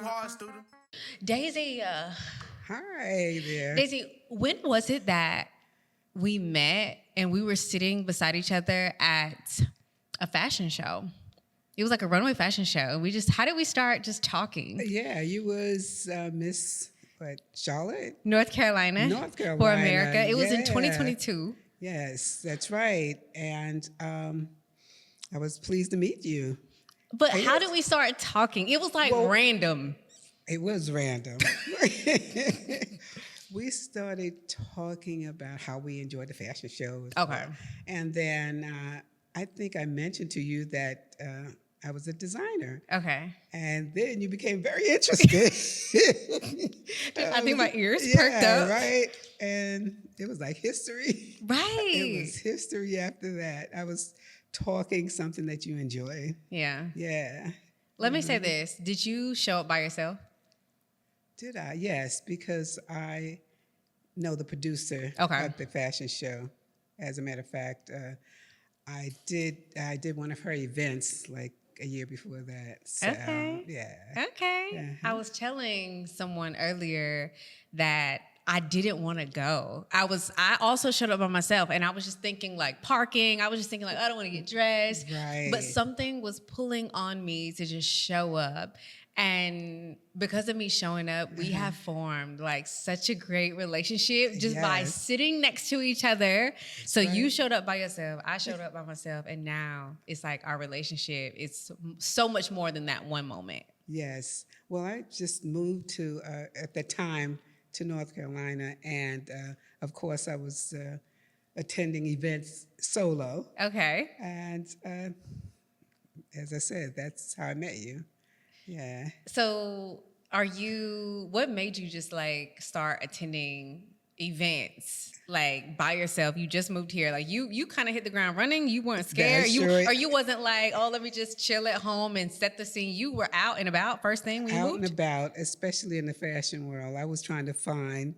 you hard, student. Daisy, Hi there. Daisy, when was it that we met and we were sitting beside each other at a fashion show? It was like a runway fashion show. How did we start just talking? Yeah, you was Miss Charlotte? North Carolina. North Carolina. For America. It was in Yeah. 2022. Yes, that's right. And I was pleased to meet you. But how did we start talking? It was like random. It was random. We started talking about how we enjoyed the fashion shows. Okay. And then I think I mentioned to you that I was a designer. Okay. And then you became very interested. I think my ears perked up. Right. And it was like history. Right. It was history after that. I was talking something that you enjoy. Yeah. Yeah. Let me say this. Did you show up by yourself? Did I? Yes, because I know the producer of the fashion show. As a matter of fact, I did one of her events like a year before that. So, okay. Yeah. Okay. Uh-huh. I was telling someone earlier that I didn't want to go. I also showed up by myself, and I was just thinking like parking. I was just thinking like I don't want to get dressed. Right. But something was pulling on me to just show up. And because of me showing up, we have formed like such a great relationship just by sitting next to each other. So you showed up by yourself, I showed up by myself, and now it's like our relationship. It's so much more than that one moment. Yes. Well, I just moved to, at the time, to North Carolina. And of course, I was attending events solo. Okay. And as I said, that's how I met you. Yeah. So what made you just like start attending events like by yourself? You just moved here. Like you kind of hit the ground running. You weren't scared. Or you wasn't like, oh, let me just chill at home and set the scene. You were out and about first thing when you moved? Out and about, especially in the fashion world. I was trying to find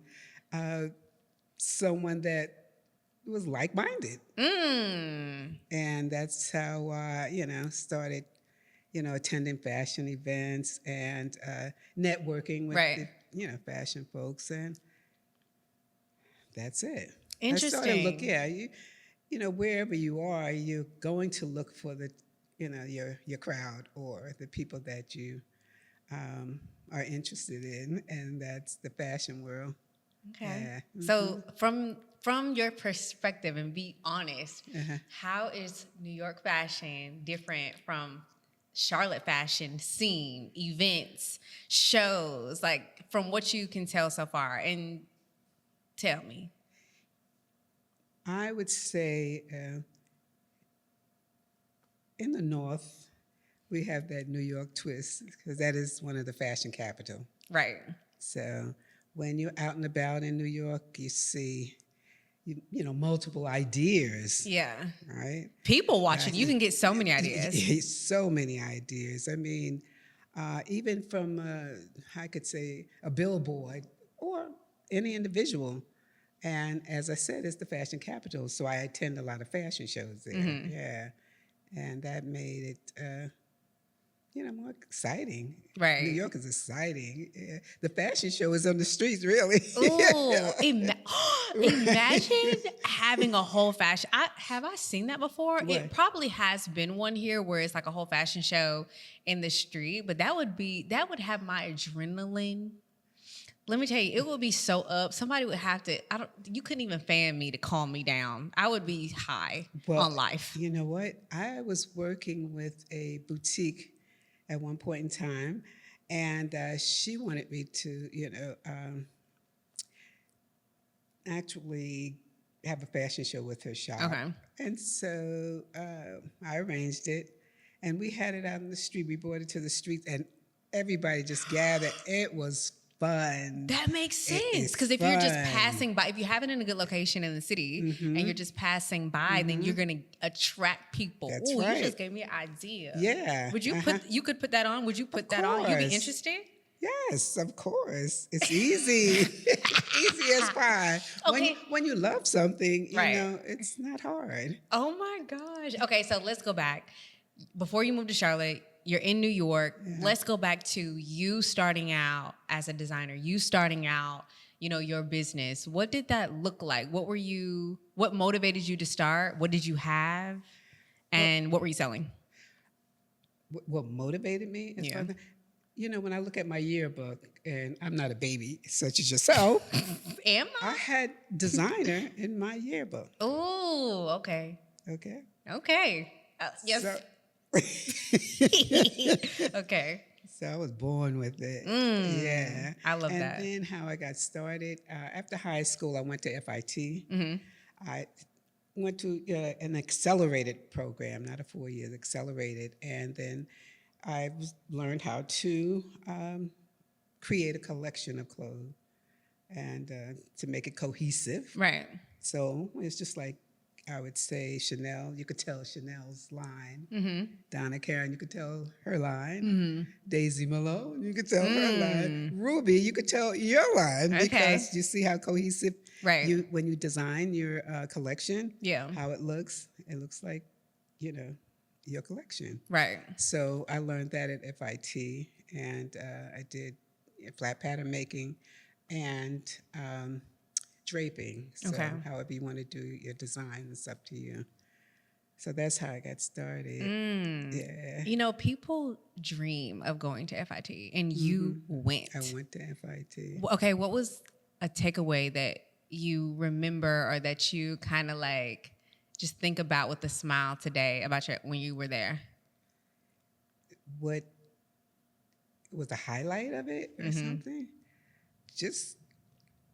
someone that was like-minded. And that's how I, started attending fashion events and networking with the, fashion folks, and that's it. Interesting. I started look, wherever you are, you're going to look for the, your crowd or the people that you are interested in, and that's the fashion world. Okay. Yeah. So from your perspective, and be honest, how is New York fashion different from Charlotte fashion scene, events, shows, like from what you can tell so far? And tell me. I would say in the North, we have that New York twist because that is one of the fashion capital. Right. So when you're out and about in New York, you see multiple ideas. Yeah. Right? People watching, you can get so many ideas. So many ideas. I mean, even from, I could say, a billboard or any individual. And as I said, it's the fashion capital, so I attend a lot of fashion shows there. Yeah. And that made it, more exciting. Right. New York is exciting. Yeah. The fashion show is on the streets, really. Ooh, imagine having a whole fashion. Have I seen that before? What? It probably has been one here where it's like a whole fashion show in the street, but that would have my adrenaline. Let me tell you, it would be so up. Somebody would have to, you couldn't even fan me to calm me down. I would be high on life. You know what? I was working with a boutique at one point in time, and she wanted me to, actually have a fashion show with her shop. Okay. And so I arranged it, and we had it out in the street. We brought it to the streets, and everybody just gathered. It was fun. That makes sense, because if you're just passing by, if you have it in a good location in the city and you're just passing by, then you're going to attract people. That's Ooh, right. You just gave me an idea. Yeah. Would you you could put that on? Would you put that on? You'd be interested? Yes, of course. It's easy. Easy as pie. Okay. When you love something, you know, it's not hard. Oh my gosh. Okay, so let's go back. Before you moved to Charlotte, you're in New York. Let's go back to you starting out as a designer, you starting out, your business. What did that look like? What motivated you to start? What did you have? And what were you selling? What motivated me? As far as when I look at my yearbook, and I'm not a baby such as yourself. Am I? I had designer in my yearbook. Oh, okay. Okay. Okay. Yes. So, Okay. so I was born with it. Yeah. I love that. And then how I got started, after high school, I went to FIT. I went to an accelerated program, not a 4 years, accelerated. And then I learned how to create a collection of clothes and to make it cohesive. Right. So it's just like, I would say Chanel, you could tell Chanel's line. Donna Karen, you could tell her line. Daisy Malone, you could tell her line. Ruby, you could tell your line because you see how cohesive when you design your collection, how it looks like, your collection. Right. So I learned that at FIT, and I did flat pattern making and draping. So however you want to do your design, it's up to you. So that's how I got started. Yeah. People dream of going to FIT, and you went. I went to FIT. Okay, what was a takeaway that you remember or that you kind of like just think about with a smile today about when you were there? What was the highlight of it or something? Just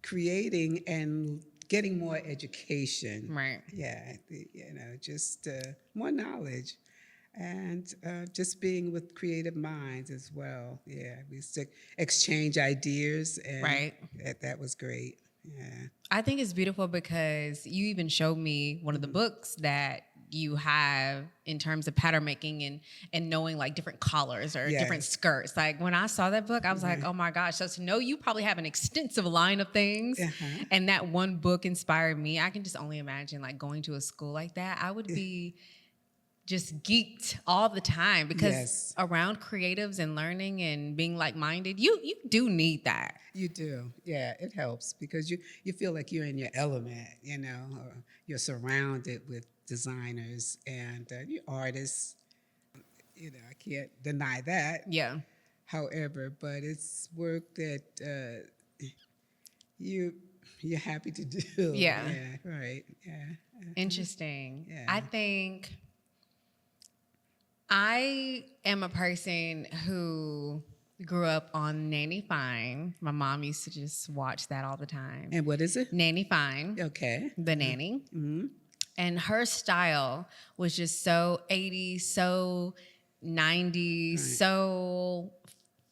creating and getting more education. Right. Yeah, just more knowledge. And just being with creative minds as well. Yeah, we used to exchange ideas, and that was great. Yeah. I think it's beautiful because you even showed me one of the books that you have in terms of pattern making and knowing like different collars or different skirts. Like when I saw that book, I was like, oh my gosh. So to know you probably have an extensive line of things and that one book inspired me. I can just only imagine like going to a school like that. I would be just geeked all the time because around creatives and learning and being like-minded, you do need that. You do. Yeah, it helps because you feel like you're in your element, or you're surrounded with designers and you're artists. I can't deny that. Yeah. However, but it's work that you're happy to do. Yeah. Yeah, right. Yeah. Interesting. Yeah. I think I am a person who grew up on Nanny Fine. My mom used to just watch that all the time. And what is it? Nanny Fine. Okay. The nanny. And her style was just so 80s, so 90s, so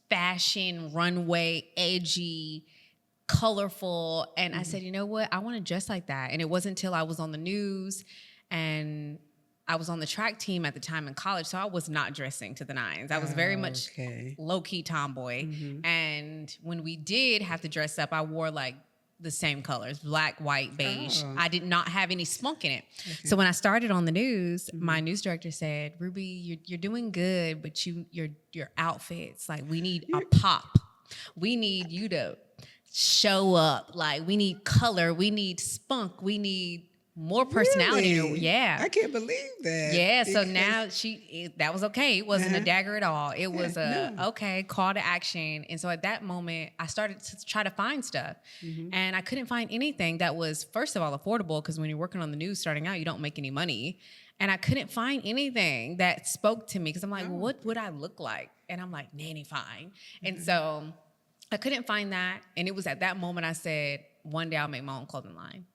fashion, runway, edgy, colorful. And I said, you know what? I want to dress like that. And it wasn't until I was on the news and I was on the track team at the time in college, so I was not dressing to the nines. I was very much low-key tomboy. And when we did have to dress up, I wore like the same colors, black, white, beige. I did not have any spunk in it. So when I started on the news, my news director said, Ruby, you're doing good, but your outfits, like we need a pop. We need you to show up. Like we need color. We need spunk. We need more personality. Really? Yeah. I can't believe that. Yeah. So now that was okay. It wasn't a dagger at all. It was okay, call to action. And so at that moment, I started to try to find stuff. And I couldn't find anything that was, first of all, affordable, because when you're working on the news starting out, you don't make any money. And I couldn't find anything that spoke to me because I'm like, well, what would I look like? And I'm like, Nanny Fine. And so I couldn't find that. And it was at that moment I said, one day I'll make my own clothing line.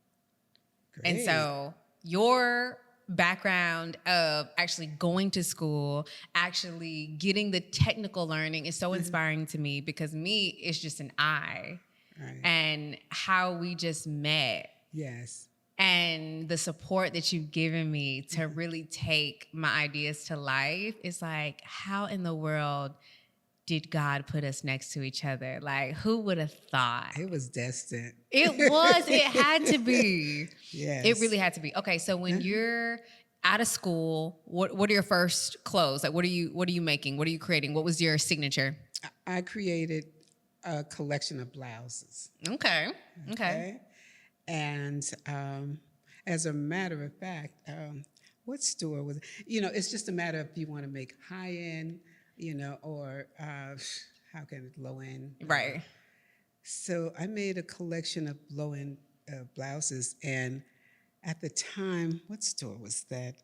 Great. And so your background of actually going to school, actually getting the technical learning is so inspiring to me because me is just an eye. Right. And how we just met. Yes. And the support that you've given me to really take my ideas to life is like, how in the world did God put us next to each other? Like, who would have thought? It was destined. It was. It had to be. Yes. It really had to be. Okay, so when you're out of school, what are your first clothes? Like, what are you making? What are you creating? What was your signature? I created a collection of blouses. Okay. Okay. And as a matter of fact, what store was it? It's just a matter of if you want to make high end, or how can it low end? Right. So I made a collection of low end blouses. And at the time, what store was that?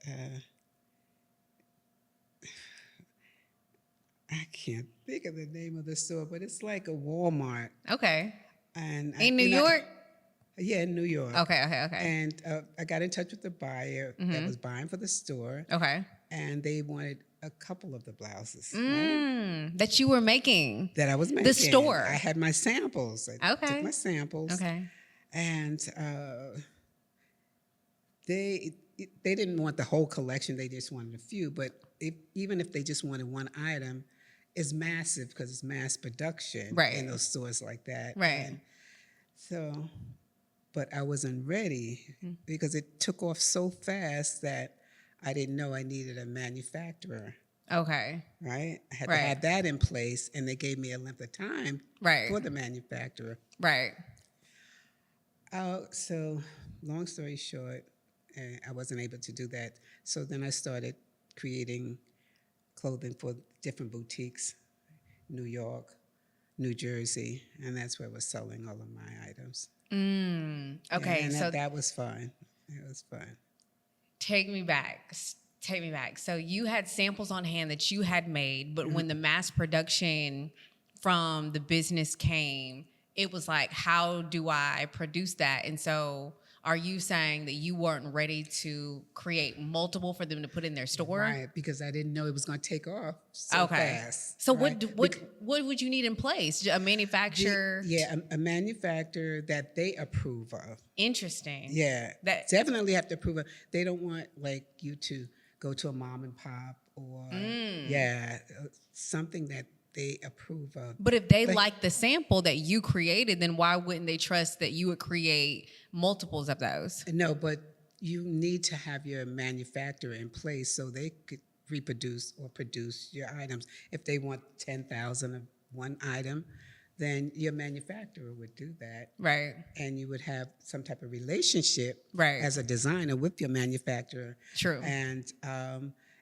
I can't think of the name of the store, but it's like a Walmart. Okay. And In New York? Yeah, in New York. Okay. And I got in touch with the buyer that was buying for the store. Okay. And they wanted a couple of the blouses, right? That you were making. That I was making. The store. I had my samples. I Okay. took my samples. Okay. And they didn't want the whole collection. They just wanted a few. But even if they just wanted one item, it's massive because it's mass production in those stores like that. Right. And so, but I wasn't ready because it took off so fast that I didn't know I needed a manufacturer. Okay. Right? I had to have that in place, and they gave me a length of time for the manufacturer. Right. So, long story short, I wasn't able to do that. So then I started creating clothing for different boutiques, New York, New Jersey, and that's where I was selling all of my items. Okay. And so that was fun. It was fun. Take me back. So you had samples on hand that you had made, but when the mass production from the business came, it was like, how do I produce that? And so are you saying that you weren't ready to create multiple for them to put in their store? Right, because I didn't know it was going to take off so fast. So right? what would you need in place? A manufacturer? A manufacturer that they approve of. Interesting. Yeah, definitely have to approve of. They don't want like you to go to a mom and pop or something that they approve of. But if they like the sample that you created, then why wouldn't they trust that you would create multiples of those? No, but you need to have your manufacturer in place so they could reproduce or produce your items. If they want 10,000 of one item, then your manufacturer would do that. Right. And you would have some type of relationship as a designer with your manufacturer. True. And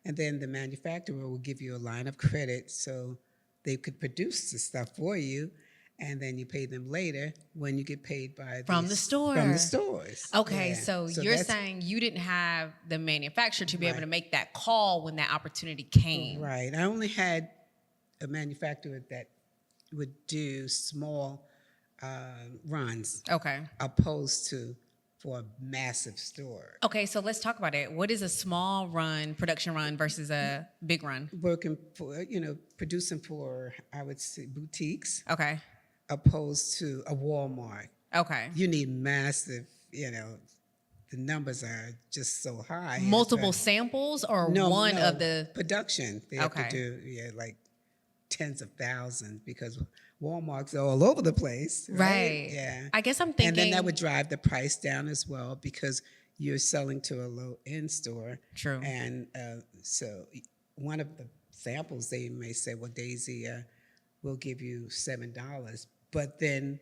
then the manufacturer will give you a line of credit so they could produce the stuff for you, and then you pay them later when you get paid from the store. From the stores. Okay, so you're saying you didn't have the manufacturer to be able to make that call when that opportunity came. Right. I only had a manufacturer that would do small runs. Okay. Opposed to for a massive store. Okay, so let's talk about it. What is a small production run versus a big run? Working for, producing for, I would say, boutiques. Okay. Opposed to a Walmart. Okay. You need massive, the numbers are just so high. Multiple samples or one of the production. They have to do like tens of thousands because Walmart's all over the place. Right. Yeah. I guess I'm thinking. And then that would drive the price down as well because you're selling to a low end store. True. And so one of the samples, they may say, well, Daisy, we'll give you $7. But then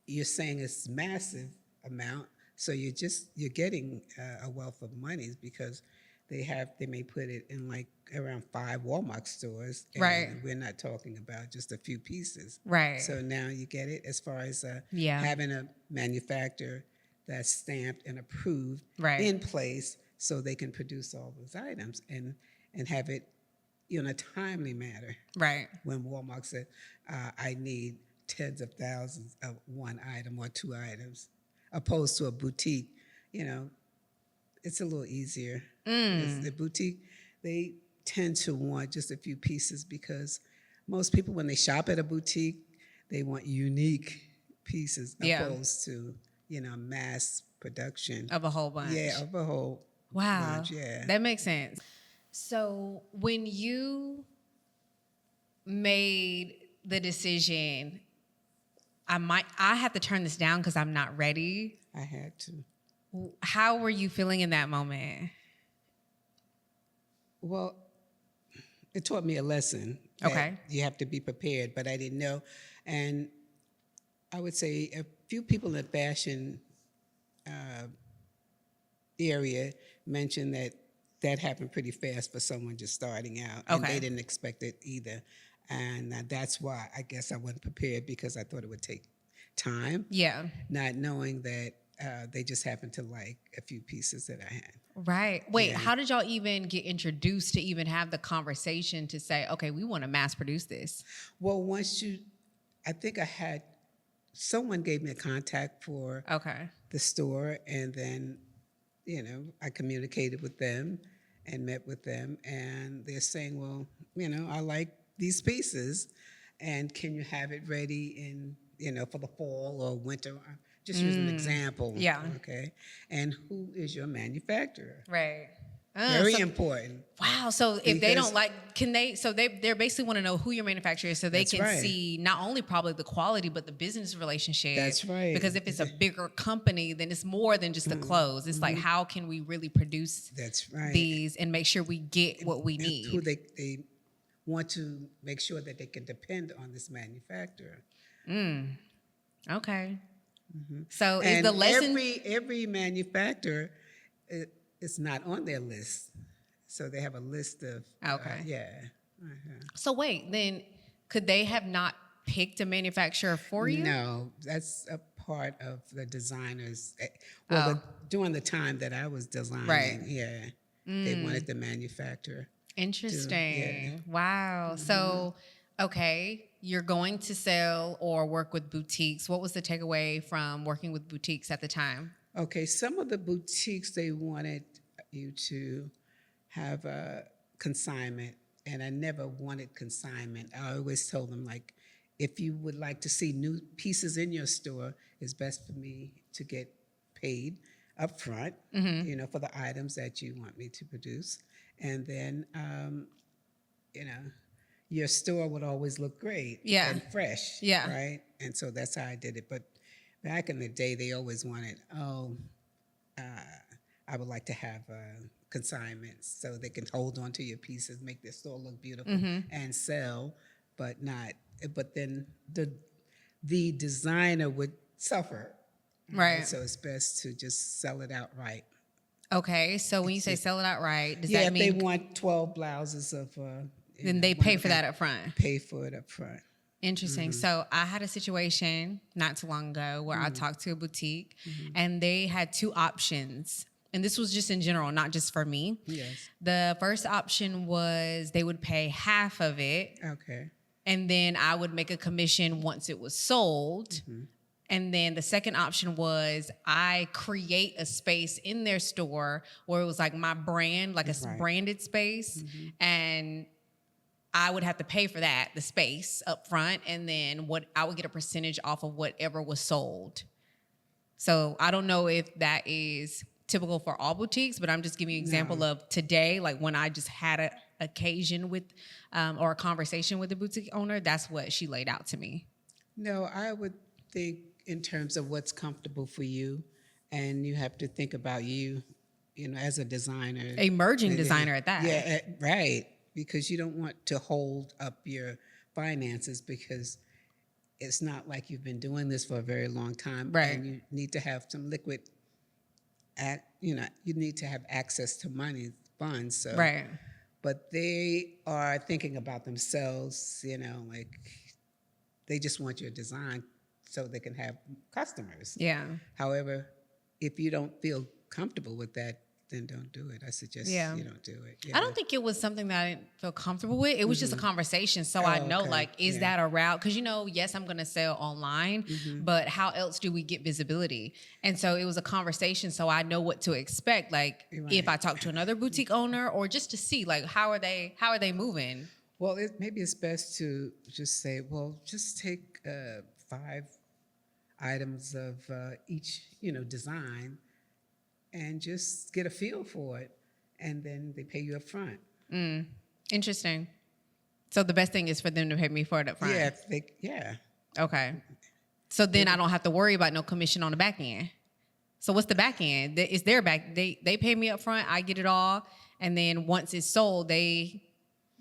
you're saying it's massive amount. So you're getting a wealth of monies because they may put it in like around 5 Walmart stores. And we're not talking about just a few pieces. Right. So now you get it as far as having a manufacturer that's stamped and approved in place so they can produce all those items and have it in a timely manner. Right. When Walmart said, I need tens of thousands of one item or 2 items, opposed to a boutique, it's a little easier. The boutique, they tend to want just a few pieces because most people, when they shop at a boutique, they want unique pieces opposed to, mass production. Of a whole bunch. Yeah, of a whole bunch, yeah. That makes sense. So when you made the decision, I have to turn this down because I'm not ready. I had to. How were you feeling in that moment? Well, it taught me a lesson that Okay. you have to be prepared, but I didn't know. And I would say a few people in the fashion area mentioned that that happened pretty fast for someone just starting out, and Okay. they didn't expect it either. And that's why I guess I wasn't prepared, because I thought it would take time, Yeah. not knowing that they just happened to like a few pieces that I had. Right. Wait, Yeah. how did y'all even get introduced to even have the conversation to say, okay, we want to mass produce this? Well, I think I had someone gave me a contact for Okay. the store, and then I communicated with them and met with them, and they're saying, well, I like these pieces, and can you have it ready in for the fall or winter? I'm just using an example. Yeah. Okay. And who is your manufacturer? Right. Very important. Wow. So if they Because- don't like, can they? So they're basically want to know who your manufacturer is, so they That's can right. see not only probably the quality but the business relationship. That's right. Because if it's a bigger company, then it's more than just the clothes. It's like, how can we really produce That's right. these and make sure we get what we And need? who they want to make sure that they can depend on this manufacturer. Okay. So is And the lesson? every manufacturer is not on their list, so they have a list of Okay. yeah. Uh-huh. So wait, then could they have not picked a manufacturer for you? No, that's a part of the designers. Well, during the time that I was designing, Right. yeah, they wanted the manufacturer. Interesting. Wow. So, okay, you're going to sell or work with boutiques. What was the takeaway from working with boutiques at the time? Okay, some of the boutiques, they wanted you to have a consignment, and I never wanted consignment. I always told them, like, if you would like to see new pieces in your store, it's best for me to get paid up front, for the items that you want me to produce. And then, your store would always look great Yeah. and fresh, Yeah. right? And so that's how I did it. But back in the day, they always wanted, I would like to have consignments so they can hold on to your pieces, make their store look beautiful, and sell, but then the designer would suffer. Right. So it's best to just sell it outright. Okay. So when you say sell it outright, does Yeah, that if they mean want 12 blouses of, then they pay for that up front? pay for it up front. Interesting. So I had a situation not too long ago where I talked to a boutique and they had two options. And this was just in general, not just for me. Yes. The first option was they would pay half of it, Okay. and then I would make a commission once it was sold. And then the second option was I create a space in their store where it was like my brand, like a Right. branded space. And I would have to pay for that, the space up front. And then I would get a percentage off of whatever was sold. So I don't know if that is typical for all boutiques, but I'm just giving you an example of today, like when I just had an occasion with or a conversation with the boutique owner, that's what she laid out to me. No, I would think in terms of what's comfortable for you, and you have to think about you, as a designer. Emerging designer at that. Yeah, right. Because you don't want to hold up your finances, because it's not like you've been doing this for a very long time. Right. And you need to have some liquid, you need to have access to money, funds. So. Right. But they are thinking about themselves, like they just want your design so they can have customers. Yeah. However, if you don't feel comfortable with that, then don't do it. I suggest you don't do it. I don't think it was something that I didn't feel comfortable with. It was just a conversation. So I know, okay. like, is that a route? Because, yes, I'm going to sell online, but how else do we get visibility? And so it was a conversation. So I know what to expect. Like, if I talk to another boutique owner, or just to see, like, how are they moving? Well, maybe it's best to just say, well, just take 5 items of each, design, and just get a feel for it, and then they pay you up front. Interesting. So the best thing is for them to pay me for it up front. Yeah. Okay. So then I don't have to worry about no commission on the back end. So what's the back end? It's their back. They pay me up front. I get it all, and then once it's sold, they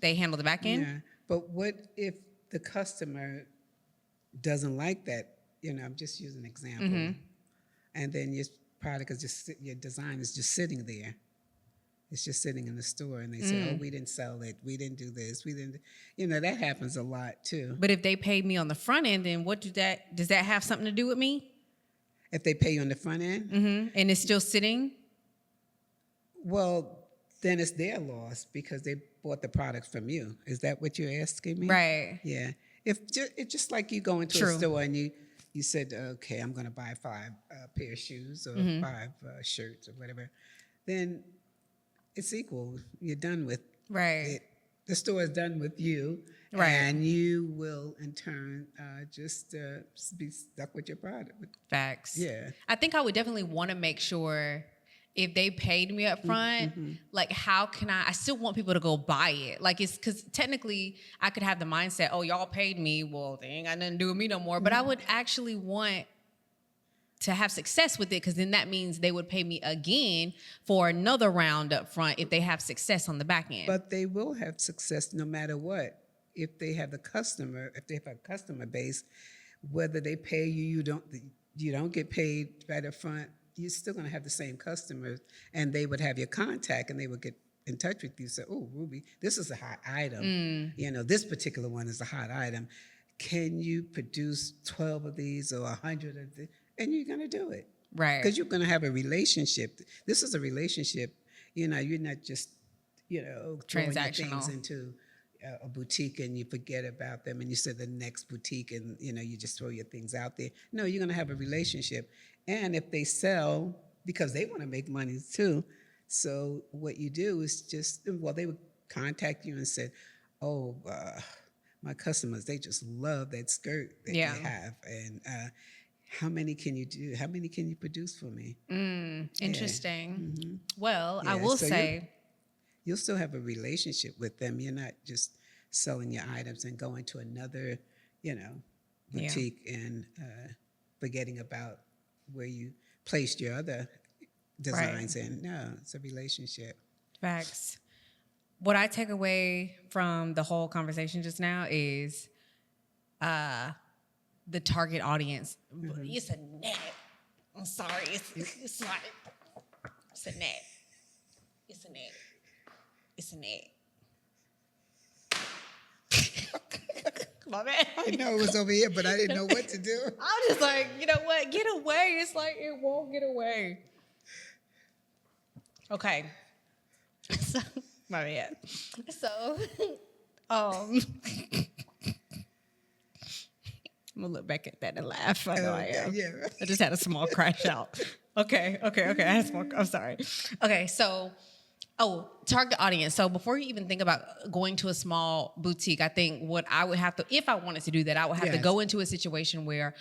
handle the back end. Yeah. But what if the customer doesn't like that? I'm just using an example. And then your product is your design is just sitting there. It's just sitting in the store, and they say, "Oh, we didn't sell it. We didn't do this. We didn't." That happens a lot too. But if they paid me on the front end, then does that have something to do with me? If they pay you on the front end, and it's still sitting, well, then it's their loss because they bought the product from you. Is that what you're asking me? right? Yeah. It's just like you go into True. a store and you said, "Okay, I'm going to buy 5 pair of shoes or 5 shirts or whatever," then it's equal. You're done with Right. it. The store is done with you, Right. and you will in turn just be stuck with your product. Facts. Yeah. I think I would definitely want to make sure if they paid me up front, like how can I still want people to go buy it. Like it's because technically I could have the mindset, oh, y'all paid me. Well, they ain't got nothing to do with me no more. But I would actually want to have success with it because then that means they would pay me again for another round up front if they have success on the back end. But they will have success no matter what. If they have a customer base, whether they pay you, you don't get paid right up front, you're still going to have the same customers, and they would have your contact, and they would get in touch with you. Say, "Oh, Ruby, this is a hot item. This particular one is a hot item. Can you produce 12 of these or 100 of these?" And you're going to do it. Right. Because you're going to have a relationship. This is a relationship. You're not just, throwing your Transactional. things into a boutique and you forget about them and you say the next boutique and, you just throw your things out there. No, you're going to have a relationship. And if they sell, because they want to make money too, so what you do is they would contact you and say, "Oh, my customers, they just love that skirt that you have. And how many can you do? How many can you produce for me?" Interesting. Yeah. Well, I Yeah, will so say, you'll still have a relationship with them. You're not just selling your items and going to another, boutique and forgetting about where you placed your other designs in. No, it's a relationship. facts. What I take away from the whole conversation just now is the target audience. It's a net. I'm sorry. It's like, it's a net. It's a net. It's a net. My bad. I know it was over here, but I didn't know what to do. I'm just like, you know what? Get away. It's like it won't get away. Okay. So, my bad. So, I'm gonna look back at that and laugh. I know I am. Yeah. I just had a small crash out. Okay. I had a small. I'm sorry. Okay, so. Oh, target audience. So before you even think about going to a small boutique, I think what I would have to, if I wanted to do that, I would have to go into a situation where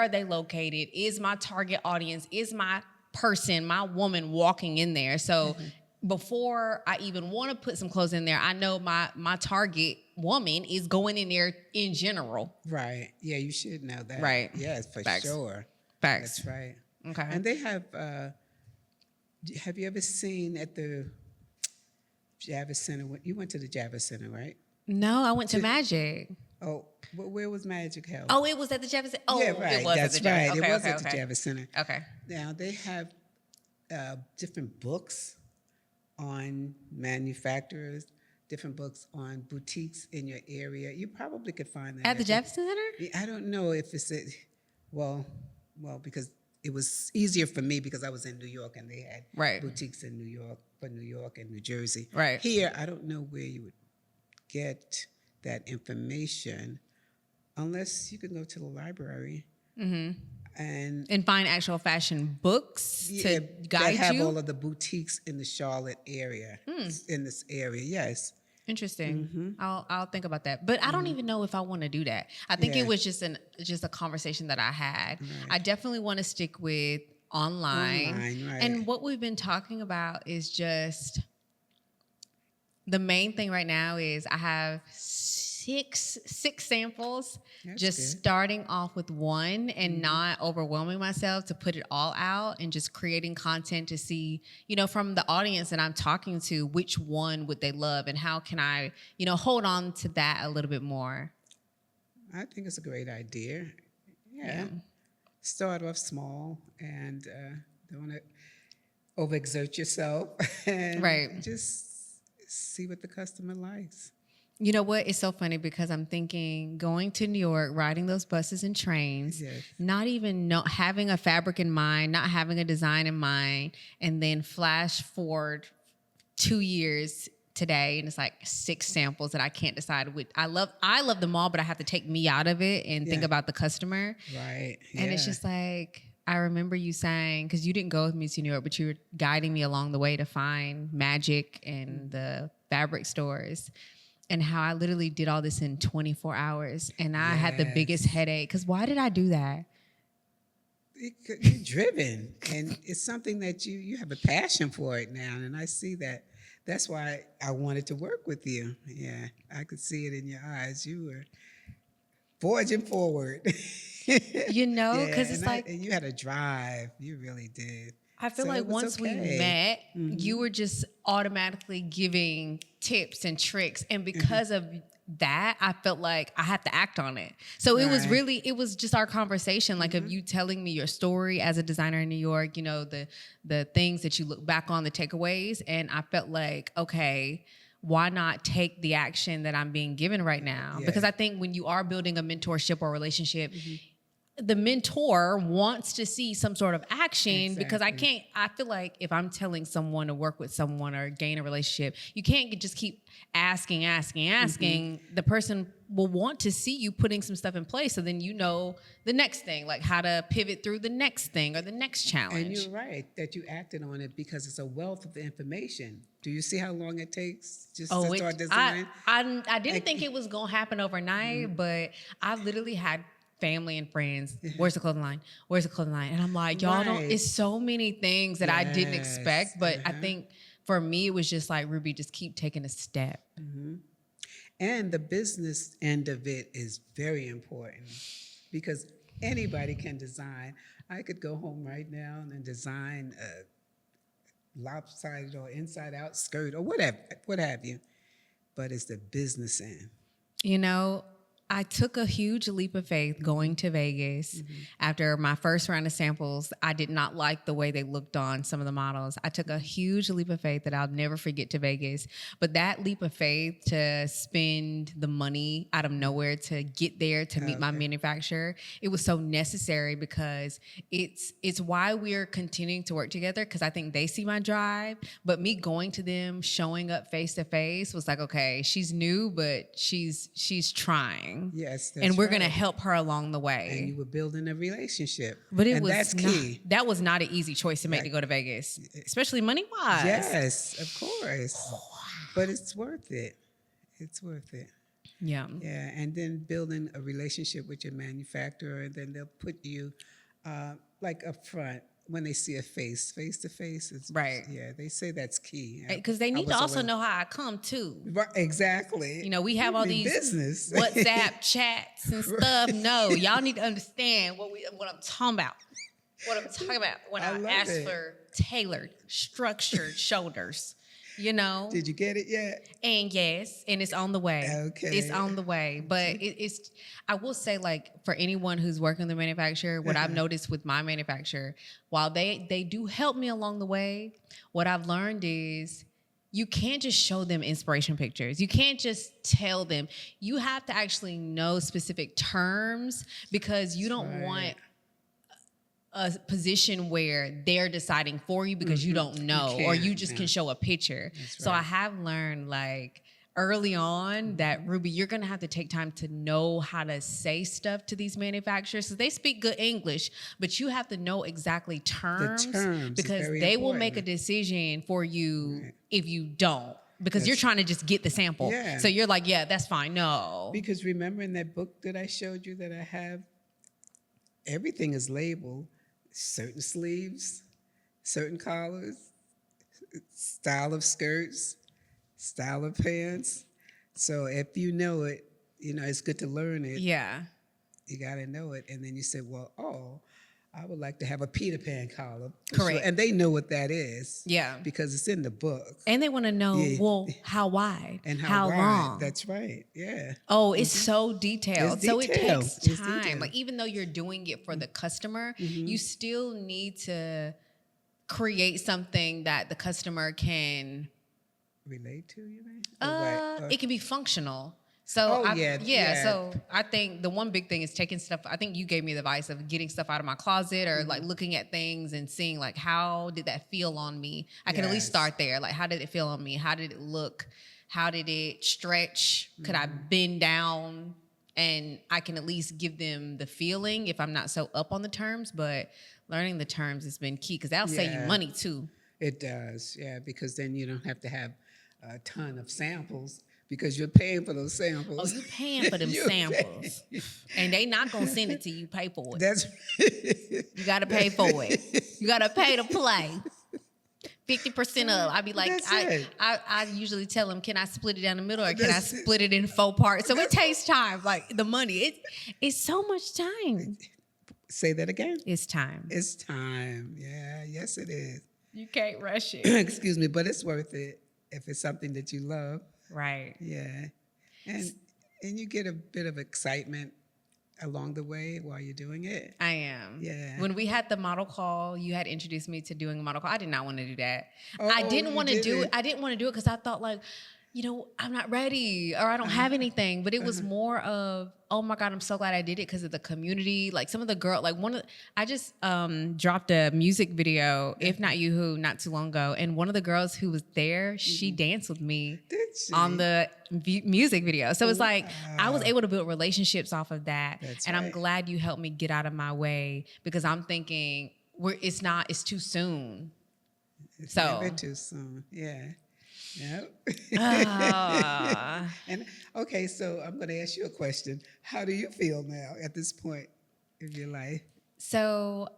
are they located? Is my target audience, is my person, my woman walking in there? So before I even want to put some clothes in there, I know my target woman is going in there in general. Right. Yeah, you should know that. Right. Yes, for Facts. sure. Facts. That's right. Okay. And they have you ever seen at the Javits Center? You went to the Javits Center, right? No, I went to Magic. Oh, where was Magic held? Oh, it was at the Javits Center. Oh, yeah, right. It was That's at the right. Javits. It was Okay, at the Javits Center. Okay. Now they have different books on manufacturers, different books on boutiques in your area. You probably could find that At the Javits Center? I don't know if it's well, because it was easier for me because I was in New York and they had boutiques in New York and New Jersey. Right. Here, I don't know where you would get that information unless you can go to the library and find actual fashion books to guide they have you. all of the boutiques in the Charlotte area, in this area. Yes. Interesting. I'll think about that. But I don't even know if I want to do that. I think it was just a conversation that I had. Right. I definitely want to stick with online. Right. And what we've been talking about is just the main thing right now is I have six samples, That's just good. starting off with one and not overwhelming myself to put it all out, and just creating content to see, from the audience that I'm talking to, which one would they love and how can I, hold on to that a little bit more. I think it's a great idea. Yeah. Yeah. Start off small and don't overexert yourself and Right. just see what the customer likes. You know what? It's so funny because I'm thinking going to New York, riding those buses and trains, Yes. not even having a fabric in mind, not having a design in mind, and then flash forward 2 years today, and it's like six samples that I can't decide which. I love them all, but I have to take me out of it and think Yeah. about the customer. Right. And it's just like, I remember you saying, because you didn't go with me to New York, but you were guiding me along the way to find magic and the fabric stores, and how I literally did all this in 24 hours. And I had the biggest Yes. headache because why did I do that? You're driven, and it's something that you have a passion for it now, and I see that. That's why I wanted to work with you. Yeah, I could see it in your eyes. You were forging forward. Because Yeah, it's like, and you had a drive. You really did. I feel So like it was once we okay. met, you were just automatically giving tips and tricks. And because of that, I felt like I had to act on it. So Right. it was just our conversation, like of you telling me your story as a designer in New York, the things that you look back on, the takeaways. And I felt like, okay, why not take the action that I'm being given right now? Yeah. Because I think when you are building a mentorship or relationship, the mentor wants to see some sort of action, because Exactly. I feel like if I'm telling someone to work with someone or gain a relationship, you can't just keep asking. The person will want to see you putting some stuff in place. So then the next thing, like how to pivot through the next thing or the next And challenge. you're right that you acted on it because it's a wealth of information. Do you see how long it takes just to Oh, start design? I didn't Like, think it was gonna happen overnight, but I literally had family and friends. Where's the clothing line? Where's the clothing line? And I'm like, y'all don't. right. It's so many things that I didn't Yes. expect, but I think for me it was just like, Ruby, just keep taking a step. And the business end of it is very important because anybody can design. I could go home right now and design a lopsided or inside out skirt or whatever, what have you. But it's the business end. You know, I took a huge leap of faith going to Vegas. After my first round of samples, I did not like the way they looked on some of the models. I took a huge leap of faith that I'll never forget to Vegas. But that leap of faith to spend the money out of nowhere to get there to meet my Okay. manufacturer, it was so necessary, because it's why we're continuing to work together, because I think they see my drive. But me going to them, showing up face to face, was like, okay, she's new, but she's trying. Yes, that's And we're gonna right. help her along the And way. you were building a relationship. But And that's key. that was not an easy choice to make, Right. to go to Vegas, especially money wise. Yes, of course. But it's worth it. It's worth it. Yeah. Yeah, and then building a relationship with your manufacturer, and then they'll put you like up front when they see a face to face. It's Right. Yeah, they say that's key. Because they I need to was also aware- know how I come too. Right, exactly. We have all You mean these business WhatsApp chats and stuff. No, y'all need to understand what I'm talking about. What I'm talking about when I I love ask it. for tailored, structured shoulders. Did you get it yet? And yes, and it's on the way. Okay. It's on the way. But it's, I will say, like, for anyone who's working with the manufacturer, what I've noticed with my manufacturer, while they do help me along the way, what I've learned is you can't just show them inspiration pictures. You can't just tell them. You have to actually know specific terms, because you don't right. want a position where they're deciding for you because you don't know, or you can't, just no. can show a picture. So I have learned, like, early on, that, Ruby, you're gonna have to take time to know how to say stuff to these manufacturers. So they speak good English, but you have to know exactly terms, terms is because very they will make a important. decision for you Right. if you don't. Because you're trying to just get the sample. Yeah. So you're like, yeah, that's fine. No. Because remember in that book that I showed you that I have, everything is labeled. Certain sleeves, certain collars, style of skirts, style of pants. So if you know it, it's good to learn it. Yeah. You got to know it. And then you say, well, I would like to have a Peter Pan collar. Correct. Sure. And they know what that is. Yeah. Because it's in the book. And they want to know, Yeah. well, how wide? And how wide. long? That's right. Yeah. Oh, it's so detailed. It's So it detailed. takes It's time. detailed. Like, even though you're doing it for the customer, you still need to create something that the customer can relate to, you mean? Or it can be functional. So yeah. So I think the one big thing is taking stuff. I think you gave me the advice of getting stuff out of my closet, or like looking at things and seeing like, how did that feel on me? I can at least start there. Like, how did it feel on me? How did it look? How did it stretch? Could I bend down? And I can at least give them the feeling if I'm not so up on the terms. But learning the terms has been key, because that'll save you money too. It does, yeah, because then you don't have to have a ton of samples, because you're paying for those samples. Oh, you're paying for them samples. And they not going to send it to you. Pay for it. That's You got to pay for it. You got to pay to play. 50% of. I'd be like, I usually tell them, can I split it down the middle, or can I split it in 4 parts? So it takes time. Like, the money, it's so much time. Say that again. It's time. It's time. Yeah, yes it is. You can't rush it. Excuse me, but it's worth it if it's something that you love. Right. Yeah. And you get a bit of excitement along the way while you're doing it. I am. Yeah. When we had the model call, you had introduced me to doing a model call. I did not want to do that. Oh, I didn't want to do it. didn't? I didn't want to do it because I thought, like, I'm not ready, or I don't have anything. But it was more of, oh my God, I'm so glad I did it because of the community. Like, some of the girls, like I just dropped a music video, If Not You Who, not too long ago. And one of the girls who was there, she danced with me on the music video. So it's like, I was able to build relationships off of that. That's and right. I'm glad you helped me get out of my way, because I'm thinking it's too soon. It's So never too soon. Yeah. Yep. And okay, so I'm going to ask you a question. How do you feel now at this point in your life? So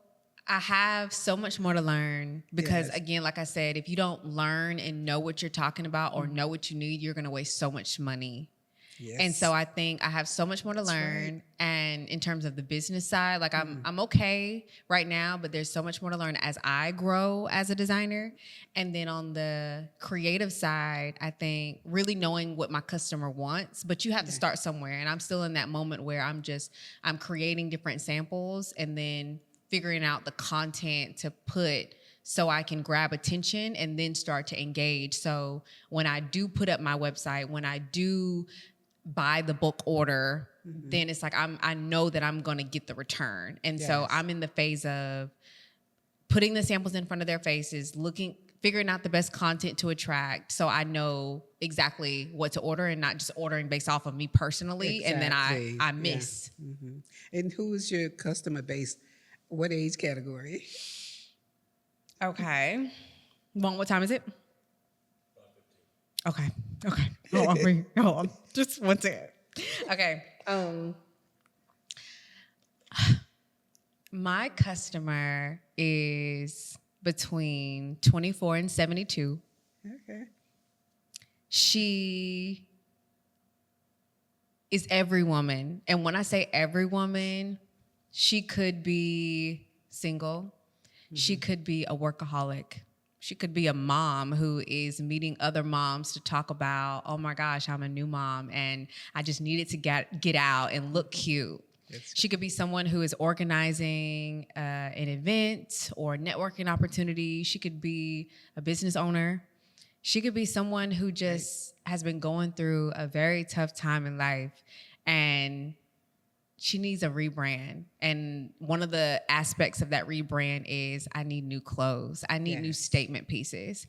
I have so much more to learn, because again, like I said, if you don't learn and know what you're talking about or know what you need, you're going to waste so much money. Yes. And so I think I have so much more to learn. Right. And in terms of the business side, like I'm okay right now, but there's so much more to learn as I grow as a designer. And then on the creative side, I think really knowing what my customer wants, but you have to start somewhere. And I'm still in that moment where I'm creating different samples and then figuring out the content to put so I can grab attention and then start to engage. So when I do put up my website, when I do buy the bulk order, then it's like I know that I'm going to get the return. And so I'm in the phase of putting the samples in front of their faces, figuring out the best content to attract, so I know exactly what to order and not just ordering based off of me personally. Exactly. And then I miss. Yeah. Mm-hmm. And who is your customer base? What age category? Okay. What time is it? Okay. Hold on. Just one second. Okay. My customer is between 24 and 72. Okay. She is every woman. And when I say every woman, she could be single. She could be a workaholic. She could be a mom who is meeting other moms to talk about, oh my gosh, I'm a new mom and I just needed to get out and look cute. She could be someone who is organizing an event or networking opportunity. She could be a business owner. She could be someone who just has been going through a very tough time in life and she needs a rebrand. And one of the aspects of that rebrand is I need new clothes. I need new statement pieces.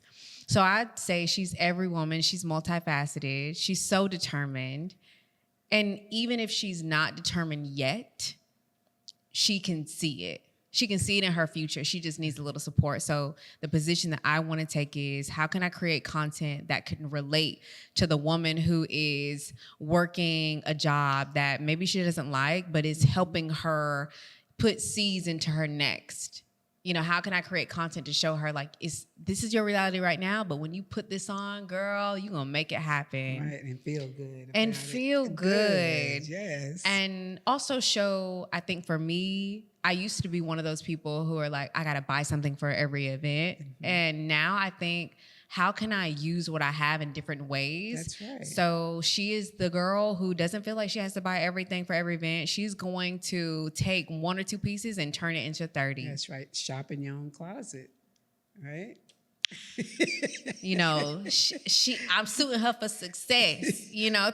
So I'd say she's every woman. She's multifaceted. She's so determined. And even if she's not determined yet, she can see it. She can see it in her future. She just needs a little support. So the position that I want to take is, how can I create content that can relate to the woman who is working a job that maybe she doesn't like, but is helping her put seeds into her next, how can I create content to show her like, this is your reality right now, but when you put this on, girl, you're gonna make it happen. Right, and feel good. And about feel it. good. Yes. And also show, I think for me, I used to be one of those people who are like, I gotta buy something for every event. And now I think, how can I use what I have in different ways? That's right. So she is the girl who doesn't feel like she has to buy everything for every event. She's going to take 1 or 2 pieces and turn it into 30. That's right. Shop in your own closet, right? I'm suiting her for success,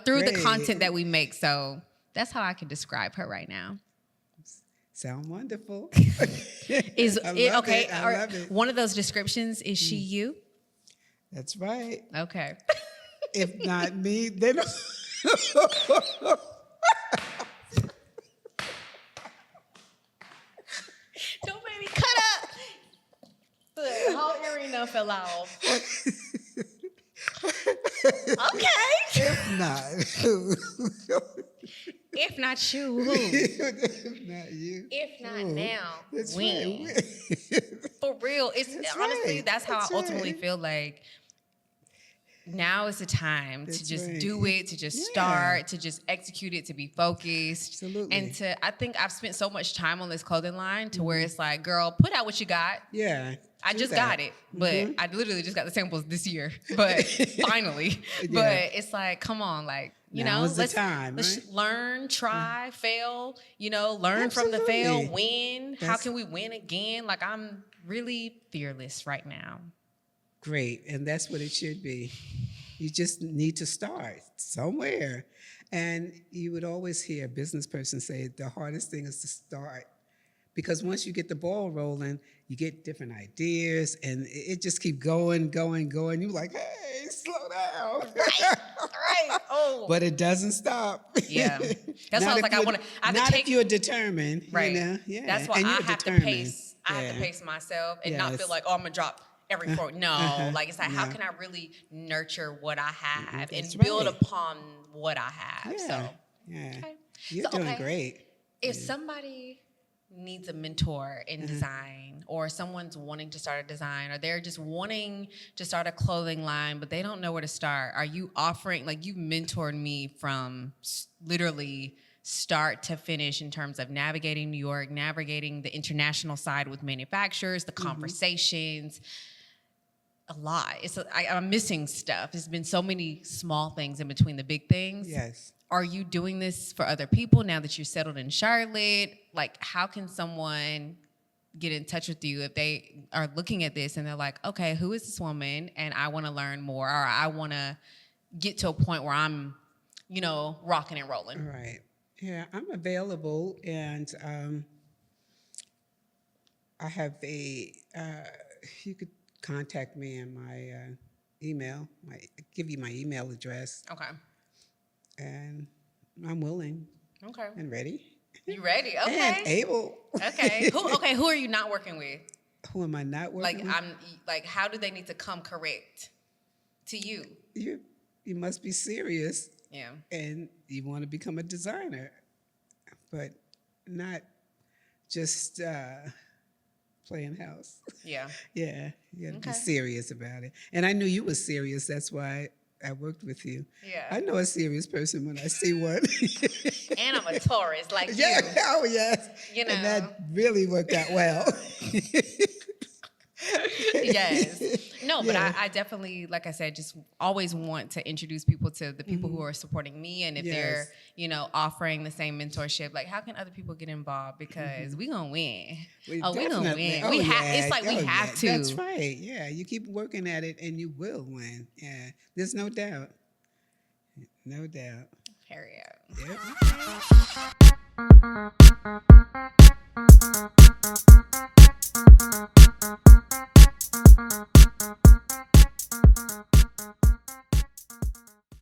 through the content that we make. So that's how I can describe her right now. Sound wonderful. Is it okay? I love it. One of those descriptions, is she you? That's right. Okay. If not me, then Don't make me cut up. The whole arena fell off. Okay. if not, If not you, who? if not you, If not who? now, That's when? right. For real. It's That's honestly, right. that's how That's I ultimately right. feel like now is the time That's to just right. do it, to just Yeah. start, to just execute it, to be focused. Absolutely. And I think I've spent so much time on this clothing line to where it's like, girl, put out what you got. Yeah. I do just that. got it, but I literally just got the samples this year, but finally. Yeah. But it's like, come on, like, Now is the time, let's right? learn, try, fail, learn from the fail, Absolutely. win. How That's- can we win again? Like, I'm really fearless right now. Great, and that's what it should be. You just need to start somewhere. And you would always hear a business person say the hardest thing is to start. Because once you get the ball rolling, you get different ideas and it just keep going. You're like, hey, slow down. Right. Oh. But it doesn't stop. Yeah. That's why I was like, I have to not take. if you're determined. Right. Yeah. That's why And I you're have determined. to pace. I have to Yeah. pace myself and not Yes. feel like, oh, I'm gonna drop every quote. No, like it's like, how No. can I really nurture what I have That's and build right. upon what I have? Yeah. So, Yeah. okay. You're So, doing okay. great. If somebody needs a mentor in design, or someone's wanting to start a design, or they're just wanting to start a clothing line, but they don't know where to start, are you offering, like, you mentored me from literally start to finish in terms of navigating New York, navigating the international side with manufacturers, the conversations, a lot. I'm missing stuff. There's been so many small things in between the big things. Yes. Are you doing this for other people now that you're settled in Charlotte? Like, how can someone get in touch with you if they are looking at this and they're like, okay, who is this woman? And I want to learn more, or I want to get to a point where I'm, rocking and rolling. Right. Yeah, I'm available, and I have you could contact me in my email. Give you my email address, Okay. and I'm willing Okay. and ready You ready? and Okay. able. Okay. Who are you not working with? Who am I not working with? How do they need to come correct to you? You must be serious, Yeah. and you want to become a designer, but not just playing house. Yeah. Yeah, you got to Okay. be serious about it. And I knew you were serious. That's why I worked with you. Yeah. I know a serious person when I see one. And I'm a Taurus, like Yeah. you. Oh, yes. You And know. that really worked out well. Yes. No, but Yeah. I definitely, like I said, just always want to introduce people to the people who are supporting me. And if they're, offering the same mentorship, like, how can other people get involved? Because we gonna win. We gonna Definitely. win. It's like we Oh, have yeah. to. That's right. Yeah, you keep working at it and you will win. Yeah, there's no doubt. No doubt. Hurry up. Yep.